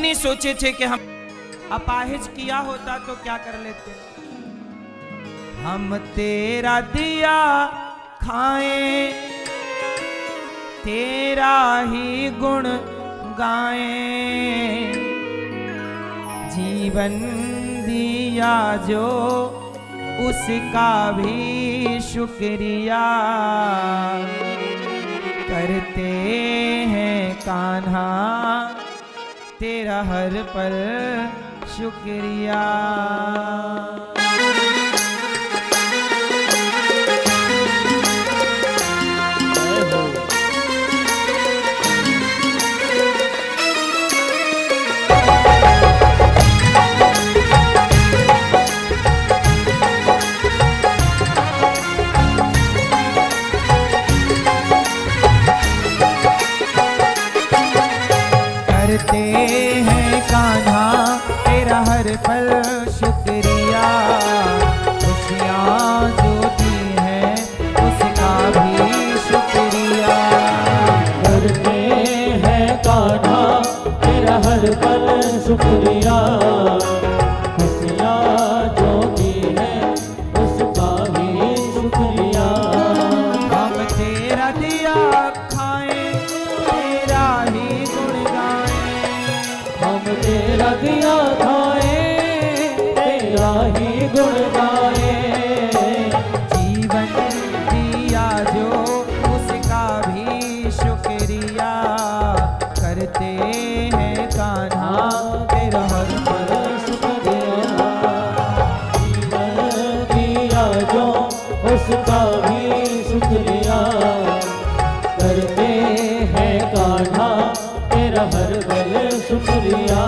नहीं सोचे थे कि हम अपाहिज किया होता तो क्या कर लेते। हम तेरा दिया खाएं, तेरा ही गुण गाएं, जीवन दिया जो उसका भी शुक्रिया करते हैं कान्हा, तेरा हर पल शुक्रिया। करते हैं कान्हा तेरा हर पल शुक्रिया, खुशियाँ जो दी हैं उसका भी शुक्रिया। करते हैं कान्हा तेरा हर पल शुक्रिया, खुशियाँ जो दी हैं उसका भी शुक्रिया। हम तेरा दिया खाएं, तेरा ही गुण गाएं, हम तेरा दिया खाएं, तेरा ही गुण गाएं, जीवन दिया जो उसका भी शुक्रिया करते हैं कान्हा तेरा हर पल शुक्रिया। जीवन दिया जो उसका भी शुक्रिया करते हैं कान्हा तेरा हर पल शुक्रिया।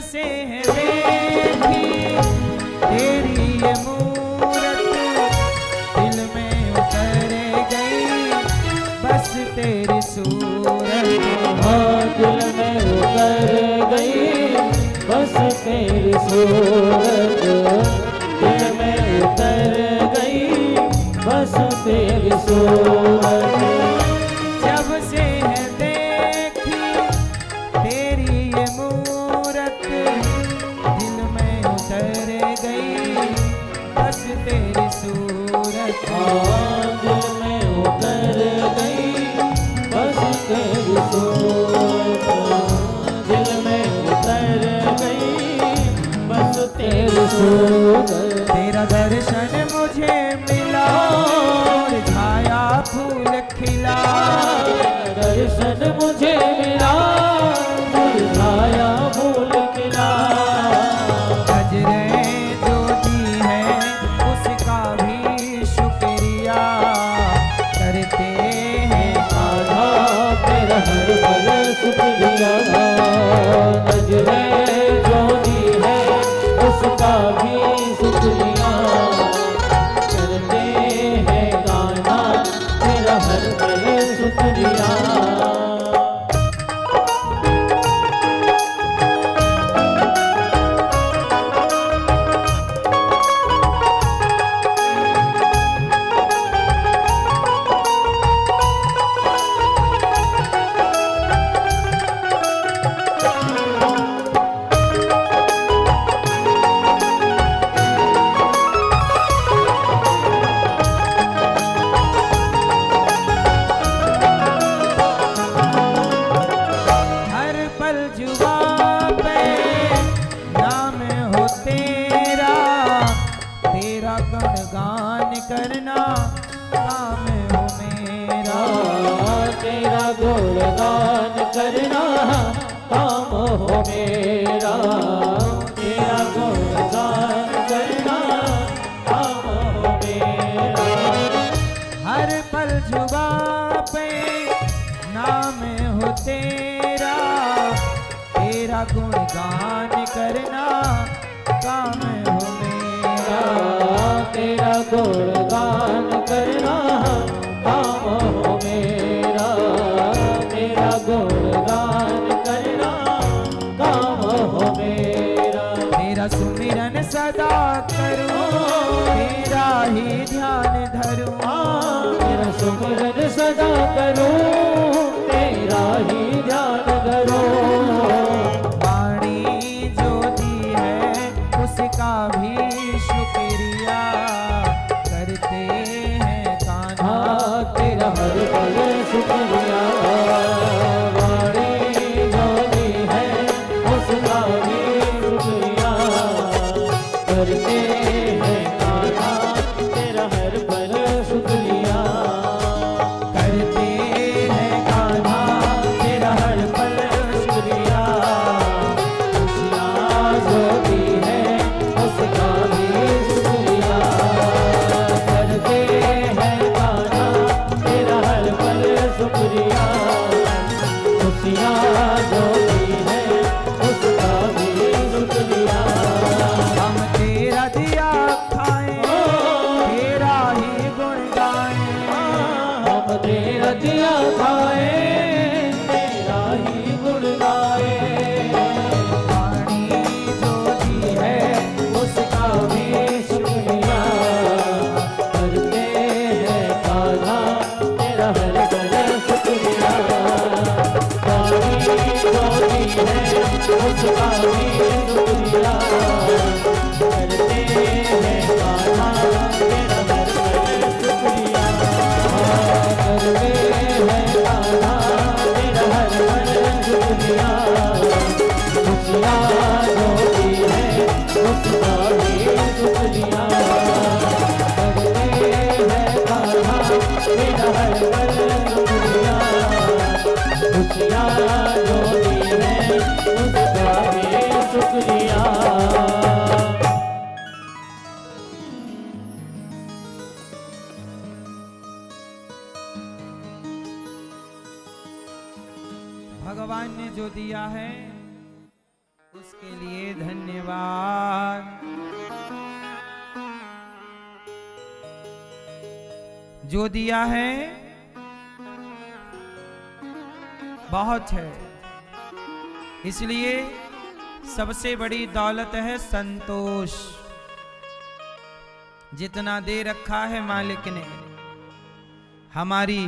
से है देखी तेरी ये मूरत, दिल में उतर गई बस तेरी सूरत। हाँ दिल में उतर गई बस तेरी सूरत, दिल में उतर गई बस तेरी सूरत। जब से है देखी तेरी ये मूरत, दिल में उतर गई बस तेरी सूरत। हाँ दिल में उतर गई बस तेरी सूरत, दिल में उतर गई बस तेरी सूरत। तेरा दर्शन मुझे मिला और छाया फूल खिला, दर्शन मुझे मिला मुरझाया फूल खिला। नजरे जो दी है उसका भी शुक्रिया करते हैं कान्हा तेरा हर पल शुक्रिया। नजरे जो दी है उसका भी शुक्रिया गुणगान करना काम हो मेरा। तेरा गुणगान करना काम हो मेरा। तेरा गुणगान करना काम हो मेरा। हर पल जुबां पे नाम हो तेरा, तेरा गुणगान करना काम हो मेरा। तेरा गुणगान करना काम हो मेरा। तेरा गुणगान करना काम हो मेरा। तेरा सुमिरन सदा करूं, तेरा ही ध्यान धरूं। तेरा सुमिरन सदा करूं, तेरा ही ध्यान धरूं। वाणी जो दी है उसका भी शुक्रिया करते हैं कान्हा। तेरा हर पल शुक्रिया। वाणी जो दी है उसका भी शुक्रिया करते हैं कान्हा। तेरा हर पल शुक्रिया करते हैं कान्हा, तेरा हर पल शुक्रिया। खुशियाँ जो दी है उसका भी शुक्रिया करते हैं कान्हा। तेरा हर पल शुक्रिया। खुशियाँ जो दी है उसका भी शुक्रिया। हम तेरा दिया खाएं, तेरा ही गुण गाएं। हम तेरा दिया खाए, तेरा ही गुण गाए। वाणी जो दी है उसका भी शुक्रिया करते हैं कान्हा। तेरा हर पल शुक्रिया। वाणी जो दी है उसका भी शुक्रिया करते हैं कान्हा। तेरा हर पल शुक्रिया करते हैं कान्हा। तेरा हर पल शुक्रिया। खुशियाँ जो दी है उसका भी शुक्रिया करते हैं कान्हा। तेरा हर पल शुक्रिया। खुशियाँ जो दी है उसका भी शुक्रिया। भगवान ने जो दिया है उसके लिए धन्यवाद। जो दिया है बहुत है, इसलिए सबसे बड़ी दौलत है संतोष। जितना दे रखा है मालिक ने, हमारी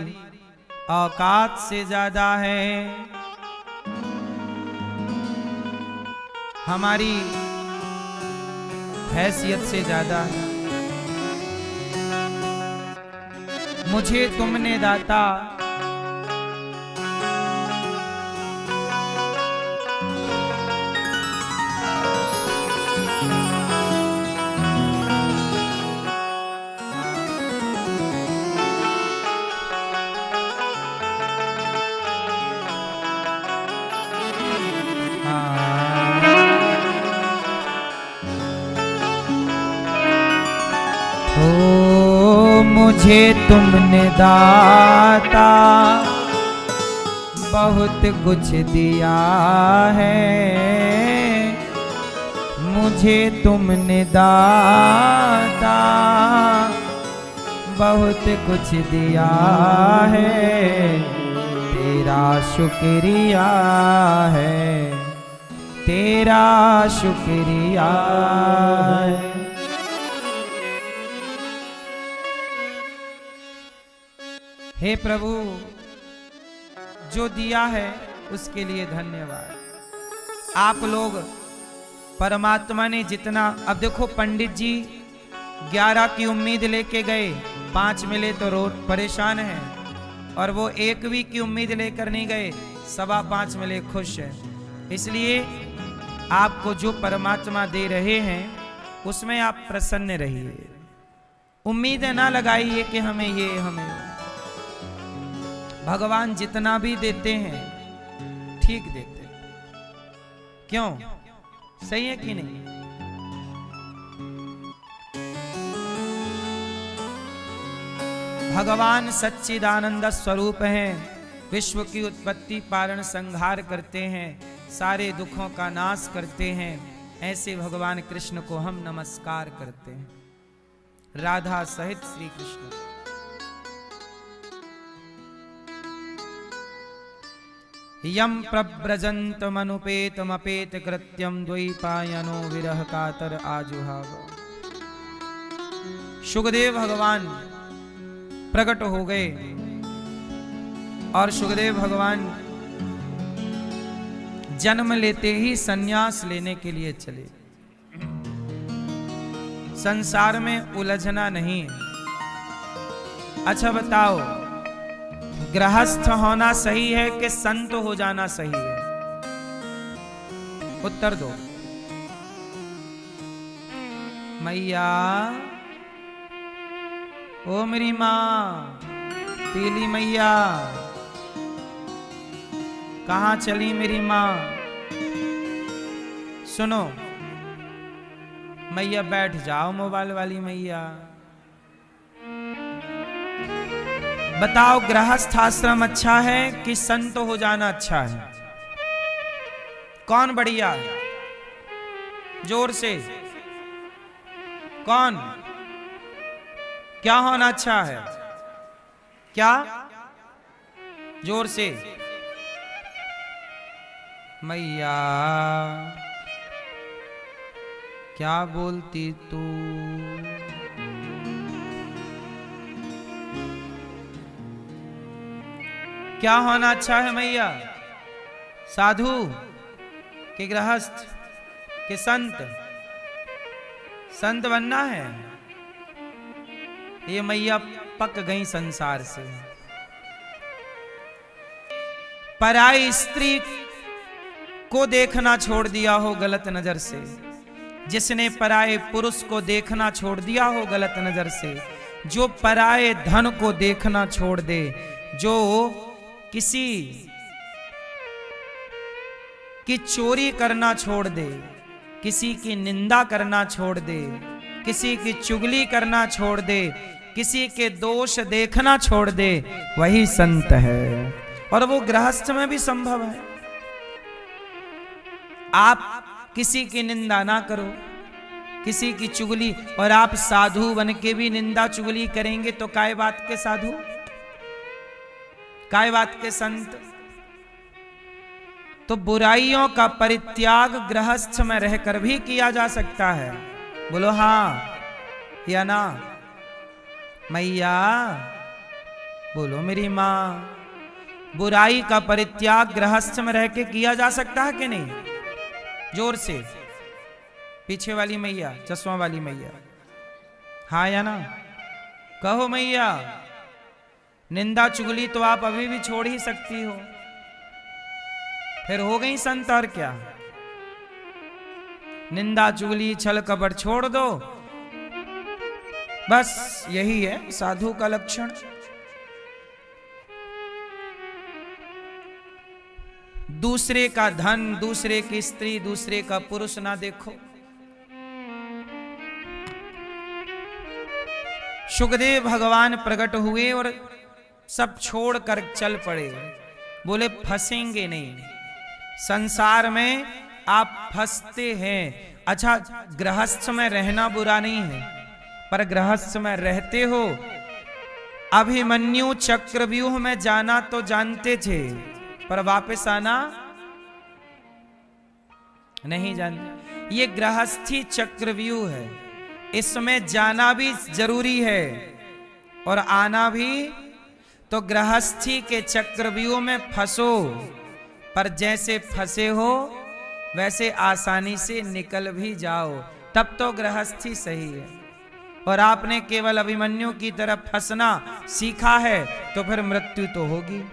औकात से ज्यादा है, हमारी हैसियत से ज्यादा है। मुझे तुमने दाता मुझे तुमने दाता बहुत कुछ दिया है। मुझे तुमने दाता बहुत कुछ दिया है। तेरा शुक्रिया है, तेरा शुक्रिया है। हे प्रभु, जो दिया है उसके लिए धन्यवाद। आप लोग परमात्मा ने जितना, अब देखो पंडित जी 11 की उम्मीद लेके गए, 5 मिले तो रोड परेशान है, और वो 1वीं की उम्मीद लेकर नहीं गए, 5.25 मिले खुश है। इसलिए आपको जो परमात्मा दे रहे हैं उसमें आप प्रसन्न रहिए। उम्मीदें ना लगाइए कि हमें ये हमें वो। भगवान जितना भी देते हैं ठीक देते हैं। क्यों? सही है कि नहीं? भगवान सच्चिदानंद स्वरूप हैं, विश्व की उत्पत्ति पालन संहार करते हैं, सारे दुखों का नाश करते हैं। ऐसे भगवान कृष्ण को हम नमस्कार करते हैं, राधा सहित श्री कृष्ण। यम प्रव्रजन्तमनुपेतमपेत कृत्यम द्वैपायनो विरह कातर आजुहाव। सुखदेव भगवान प्रकट हो गए और सुखदेव भगवान जन्म लेते ही सन्यास लेने के लिए चले। संसार में उलझना नहीं है। अच्छा बताओ, गृहस्थ होना सही है कि संत हो जाना सही है? उत्तर दो। मैया, ओ मेरी मां, पीली मैया, कहां चली मेरी मां? सुनो मैया, बैठ जाओ मोबाइल वाली मैया। बताओ, गृहस्थ आश्रम अच्छा है कि संत हो जाना अच्छा है? कौन बढ़िया है? जोर से कौन? क्या होना अच्छा है? क्या? जोर से। मैया क्या बोलती तू? क्या होना अच्छा है मैया? साधु कि गृहस्थ कि संत? संत बनना है। ये मैया पक गई संसार से। पराई स्त्री को देखना छोड़ दिया हो गलत नजर से, जिसने पराये पुरुष को देखना छोड़ दिया हो गलत नजर से, जो पराये धन को देखना छोड़ दे, जो किसी की चोरी करना छोड़ दे, किसी की निंदा करना छोड़ दे, किसी की चुगली करना छोड़ दे, किसी के दोष देखना छोड़ दे, वही संत है। और वो गृहस्थ में भी संभव है। आप किसी की निंदा ना करो, किसी की चुगली, और आप साधु बन के भी निंदा चुगली करेंगे तो काय बात के साधु, काय बात के संत? तो बुराइयों का परित्याग गृहस्थ में रहकर भी किया जा सकता है। बोलो हां या ना? मैया बोलो मेरी मां, बुराई का परित्याग गृहस्थ में रह के किया जा सकता है कि नहीं? जोर से। पीछे वाली मैया, चश्मा वाली मैया, हाँ या ना? कहो मैया। निंदा चुगली तो आप अभी भी छोड़ ही सकती हो, फिर हो गई संत। और क्या? निंदा चुगली छल कपट छोड़ दो, बस यही है साधु का लक्षण। दूसरे का धन, दूसरे की स्त्री, दूसरे का पुरुष ना देखो। सुखदेव भगवान प्रकट हुए और सब छोड़कर चल पड़े। बोले फंसेंगे नहीं, संसार में आप फंसते हैं। अच्छा, गृहस्थ में रहना बुरा नहीं है, पर गृहस्थ में रहते हो। अभिमन्यु चक्रव्यूह में जाना तो जानते थे, पर वापस आना नहीं जानते। ये गृहस्थी चक्रव्यूह है, इसमें जाना भी जरूरी है और आना भी। तो गृहस्थी के चक्रव्यूह में फंसो, पर जैसे फंसे हो वैसे आसानी से निकल भी जाओ, तब तो गृहस्थी सही है। और आपने केवल अभिमन्यु की तरफ फंसना सीखा है तो फिर मृत्यु तो होगी,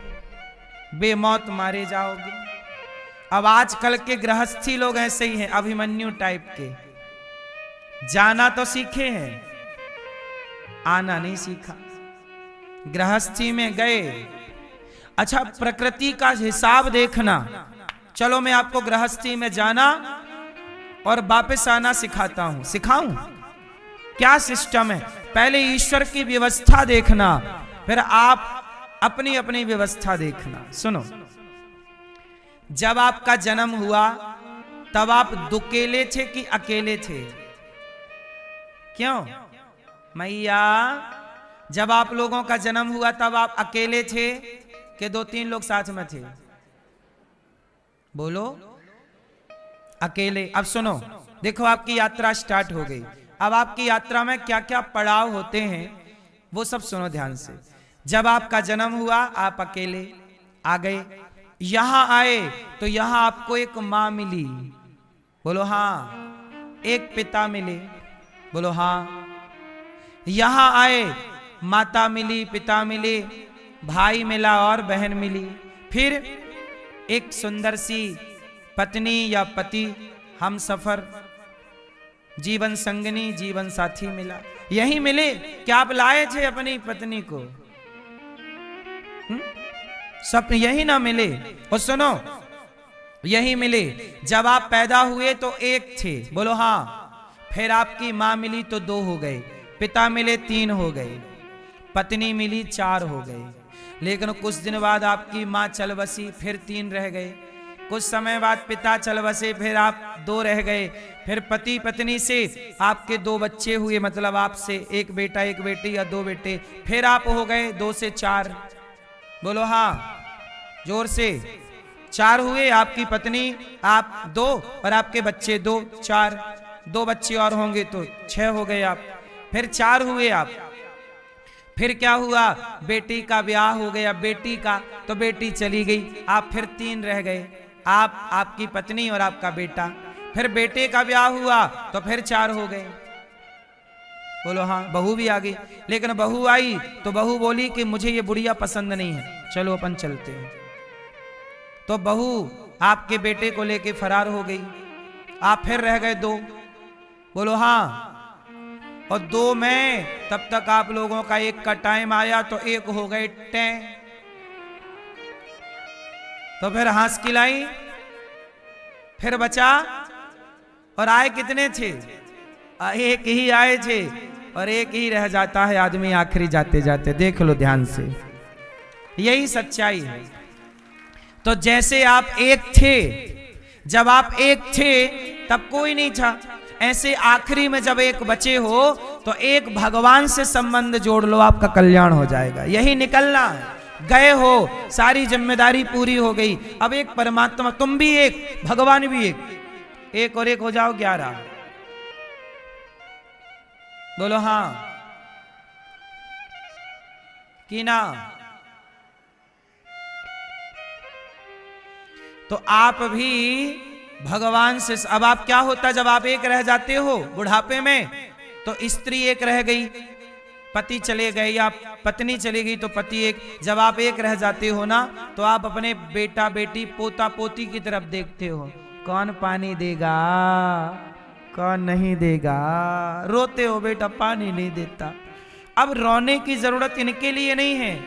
बेमौत मारे जाओगे। अब आजकल के गृहस्थी लोग ऐसे ही हैं, अभिमन्यु टाइप के। जाना तो सीखे हैं, आना नहीं सीखा। गृहस्थी में गए, अच्छा प्रकृति का हिसाब देखना, चलो मैं आपको गृहस्थी में जाना और वापस आना सिखाता हूं, सिखाऊं क्या सिस्टम है। पहले ईश्वर की व्यवस्था देखना, फिर आप अपनी अपनी व्यवस्था देखना। सुनो, जब आपका जन्म हुआ तब आप दुकेले थे कि अकेले थे? क्यों मैया, जब आप लोगों का जन्म हुआ तब आप अकेले थे कि 2-3 लोग साथ में थे? बोलो, अकेले। अब सुनो, देखो आपकी यात्रा स्टार्ट हो गई। अब आपकी यात्रा में क्या क्या पड़ाव होते हैं वो सब सुनो ध्यान से। जब आपका जन्म हुआ आप अकेले आ गए, यहां आए तो यहां आपको एक मां मिली, बोलो हाँ। एक पिता मिले, बोलो हाँ। यहां आए माता मिली, पिता मिले, भाई मिला और बहन मिली, फिर एक सुंदर सी पत्नी या पति, हम सफर, जीवन संगनी, जीवन साथी मिला। यही मिले। क्या आप लाए थे अपनी पत्नी को? सब यही ना मिले। और सुनो, यही मिले। जब आप पैदा हुए तो एक थे, बोलो हाँ। फिर आपकी मां मिली तो 2 हो गए, पिता मिले 3 हो गए, पत्नी मिली 4 हो गए। लेकिन कुछ दिन बाद आपकी मां चल बसी, फिर 3 रह गए। कुछ समय बाद पिता चल बसे, फिर आप 2 रह गए। फिर पति पत्नी से आपके 2 बच्चे हुए, मतलब आपसे एक बेटा एक बेटी या 2 बेटे। फिर आप हो गए 2 से 4, बोलो हाँ जोर से। 4 हुए, आपकी पत्नी, आप 2 और आपके बच्चे 2, 4, 2 बच्चे और होंगे तो 6 हो गए आप। फिर 4 हुए आप। फिर क्या हुआ, बेटी का ब्याह हो गया, बेटी का, तो बेटी चली गई, आप फिर 3 रह गए, आप, आपकी पत्नी और आपका बेटा। फिर बेटे का ब्याह हुआ तो फिर 4 हो गए, बोलो हाँ। बहू भी आ गई, लेकिन बहू आई तो बहू बोली कि मुझे ये बुढ़िया पसंद नहीं है, चलो अपन चलते हैं। तो बहू आपके बेटे को लेके फरार हो गई, आप फिर रह गए 2, बोलो हाँ। और 2 में तब तक आप लोगों का एक का टाइम आया तो 1 हो गए टें। तो फिर हंस खिलाई, फिर बचा, और आए कितने थे? एक ही आए थे और एक ही रह जाता है आदमी आखिरी जाते जाते। देख लो ध्यान से, यही सच्चाई है। तो जैसे आप एक थे, जब आप एक थे तब कोई नहीं था, ऐसे आखिरी में जब एक बचे हो तो एक भगवान से संबंध जोड़ लो, आपका कल्याण हो जाएगा। यही निकलना है। गए हो, सारी जिम्मेदारी पूरी हो गई, अब एक परमात्मा, तुम भी एक, भगवान भी एक और एक हो जाओ 11, बोलो हाँ कि ना। तो आप भी भगवान से, अब आप क्या होता जब आप एक रह जाते हो बुढ़ापे में, तो स्त्री एक रह गई, पति चले गए या पत्नी चली गई तो पति एक। जब आप एक रह जाते हो ना, तो आप अपने बेटा बेटी पोता पोती की तरफ देखते हो, कौन पानी देगा कौन नहीं देगा। रोते हो बेटा पानी नहीं देता। अब रोने की जरूरत इनके लिए नहीं है,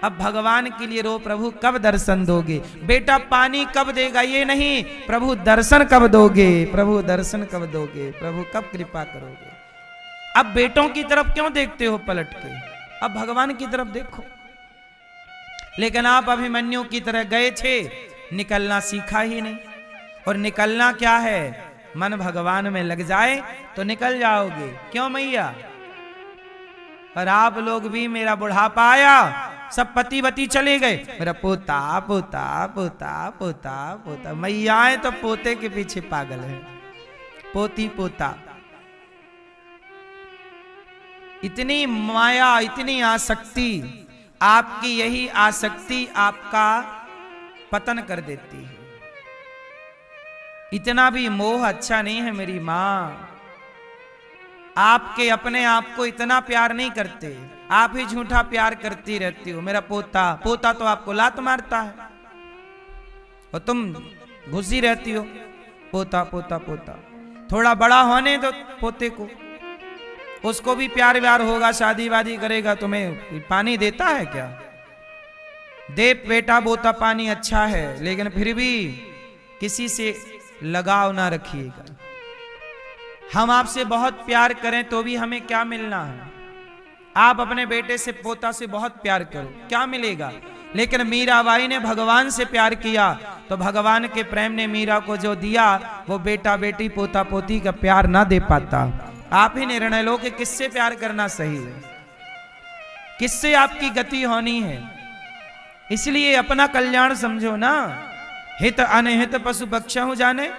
अब भगवान के लिए रो, प्रभु कब दर्शन दोगे, बेटा पानी कब देगा ये नहीं, प्रभु दर्शन कब दोगे, प्रभु दर्शन कब दोगे, प्रभु कब कृपा करोगे। अब बेटों की तरफ क्यों देखते हो पलट के, अब भगवान की तरफ देखो। लेकिन आप अभिमन्यु की तरह गए थे, निकलना सीखा ही नहीं। और निकलना क्या है, मन भगवान में लग जाए तो निकल जाओगे। क्यों मैया? और आप लोग भी, मेरा बुढ़ापा आया, सब पति वती चले गए, मेरा पोता पोता पोता पोता पोता। मैयाएं तो पोते के पीछे पागल है, पोती पोता। इतनी माया, इतनी आसक्ति, आपकी यही आसक्ति आपका पतन कर देती है। इतना भी मोह अच्छा नहीं है मेरी मां। आपके अपने आप को इतना प्यार नहीं करते, आप ही झूठा प्यार करती रहती हो। मेरा पोता, पोता तो आपको लात मारता है और तुम घुसी रहती हो, पोता पोता पोता। थोड़ा बड़ा होने दो पोते को, उसको भी प्यार व्यार होगा, शादी वादी करेगा, तुम्हें पानी देता है क्या? दे बेटा बोता पानी अच्छा है, लेकिन फिर भी किसी से लगाव ना रखिएगा। हम आपसे बहुत प्यार करें तो भी हमें क्या मिलना है? आप अपने बेटे से पोता से बहुत प्यार करो, क्या मिलेगा? लेकिन मीराबाई ने भगवान से प्यार किया तो भगवान के प्रेम ने मीरा को जो दिया वो बेटा बेटी पोता पोती का प्यार ना दे पाता। आप ही निर्णय लो कि किससे प्यार करना सही है, किससे आपकी गति होनी है। इसलिए अपना कल्याण समझो ना। हित अनहित पशु बक्षहु जाने,